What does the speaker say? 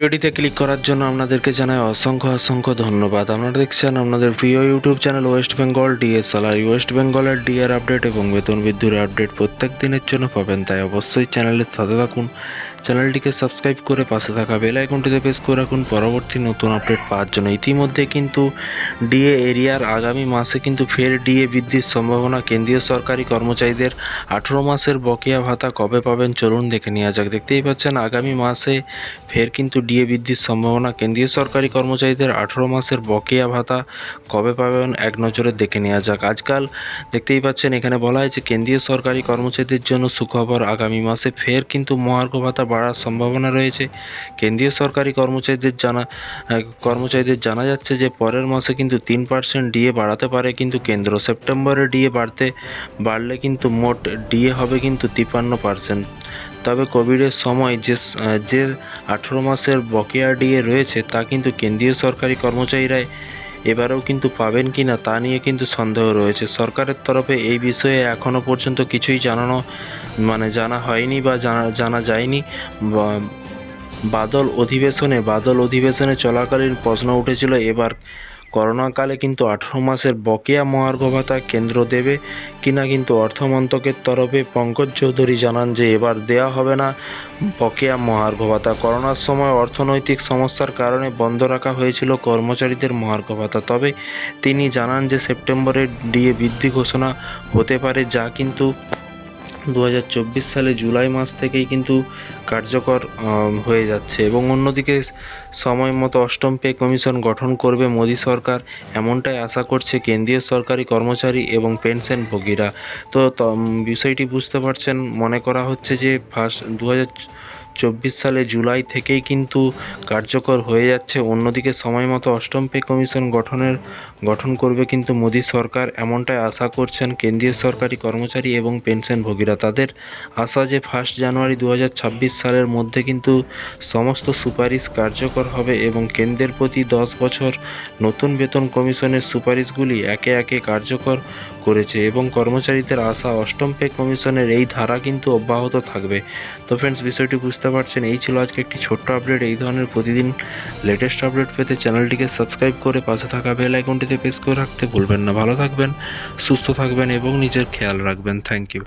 ভিডিওটিতে ক্লিক করার জন্য আপনাদেরকে জানাই অসংখ্য ধন্যবাদ। আপনারা দেখছেন আপনাদের প্রিয় YouTube channel West Bengal DSL. আর ওয়েস্ট বেঙ্গলের ডিআর আপডেট এবং বেতন বৃদ্ধির আপডেট প্রত্যেক দিনের জন্য পাবেন, তাই অবশ্যই চ্যানেলের সাথে থাকুন। চ্যানেলটিকে সাবস্ক্রাইব করে পাশে থাকা বেল আইকনটিতে প্রেস করে রাখুন পরবর্তী নতুন আপডেট পাওয়ার জন্য। ইতিমধ্যে কিন্তু ডিএ এরিয়ার আগামী মাসে কিন্তু ফের ডিএ বৃদ্ধির সম্ভাবনা। কেন্দ্রীয় সরকারি কর্মচারীদের 18 মাসের বকেয়া ভাতা কবে পাবেন চলুন দেখে নেওয়া যাক। দেখতেই পাচ্ছেন আগামী মাসে ফের কিন্তু ডিএ বৃদ্ধির সম্ভাবনা। কেন্দ্রীয় সরকারি কর্মচারীদের 18 মাসের বকেয়া ভাতা কবে পাবেন এক নজরে দেখে নেওয়া যাক। আজকাল দেখতেই পাচ্ছেন এখানে বলা হয়েছে কেন্দ্রীয় সরকারি কর্মচারীদের জন্য সুখবর, আগামী মাসে ফের কিন্তু মহার্ঘ ভাতা বাড়ার সম্ভাবনা রয়েছে। কেন্দ্রীয় সরকারি কর্মচারীদের জানা যাচ্ছে যে পরের মাসে কিন্তু 3% ডিএ বাড়াতে পারে কিন্তু কেন্দ্র। সেপ্টেম্বরে ডিএ বাড়লে কিন্তু মোট ডিএ হবে কিন্তু 53%। তবে কোভিডের সময় যে 18 মাসের বকেয়া ডিএ রয়েছে তা কিন্তু কেন্দ্রীয় সরকারি কর্মচারীরা এবারেও কিন্তু পাবেন কিনা তা নিয়ে কিন্তু সন্দেহ রয়েছে। সরকারের তরফে এই বিষয়ে এখনও পর্যন্ত কিছুই জানা হয়নি বা জানা যায়নি। বাদল অধিবেশনে চলাকালীন প্রশ্ন উঠেছিল এবার করোনাকালে কিন্তু 18 মাসের বকেয়া মহার্ঘ ভাতা কেন্দ্র দেবে কিনা, কিন্তু অর্থমন্ত্রকের তরফে পঙ্কজ চৌধুরী জানান যে এবার দেওয়া হবে না বকেয়া মহার্ঘ ভাতা। করোনার সময় অর্থনৈতিক সমস্যার কারণে বন্ধ রাখা হয়েছিল কর্মচারীদের মহার্ঘ ভাতা। তবে তিনি জানান যে সেপ্টেম্বরে ডিএ বৃদ্ধি ঘোষণা হতে পারে, যা কিন্তু 2024 সালে জুলাই মাস থেকেই কিন্তু কার্যকর হয়ে যাচ্ছে। এবং অন্যদিকে সময় মতো অষ্টম পে কমিশন গঠন করবে মোদী সরকার, এমনটাই আশা করছে কেন্দ্রীয় সরকারি কর্মচারী এবং পেনশনভোগীরা। তো বিষয়টি বুঝতে পারছেন, মনে করা হচ্ছে যে 2024 সালে জুলাই থেকেই কিন্তু কার্যকর হয়ে যাচ্ছে। অন্যদিকে সময় মতো অষ্টম পে কমিশন গঠন করবে কিন্তু মোদী সরকার, এমনটাই আশা করছেন কেন্দ্রীয় সরকারি কর্মচারী এবং পেনশনভোগীরা। তাদের আশা যে 1 জানুয়ারি 2026 সালের মধ্যে কিন্তু সমস্ত সুপারিশ কার্যকর হবে এবং কেন্দ্রের প্রতি 10 বছর নতুন বেতন কমিশনের সুপারিশগুলি একে একে কার্যকর করেছে এবং কর্মচারীদের আশা অষ্টম পে কমিশনের এই ধারা কিন্তু অব্যাহত থাকবে। তো ফ্রেন্ডস, বিষয়টি বুঝতে পারছেন। এই ছিল আজকে একটি ছোট্ট আপডেট। এই ধরনের প্রতিদিন লেটেস্ট আপডেট পেতে চ্যানেলটিকে সাবস্ক্রাইব করে পাশে থাকা বেল আইকনটিতে প্রেস করে রাখতে ভুলবেন না। ভালো থাকবেন, সুস্থ থাকবেন এবং নিজের খেয়াল রাখবেন। Thank you.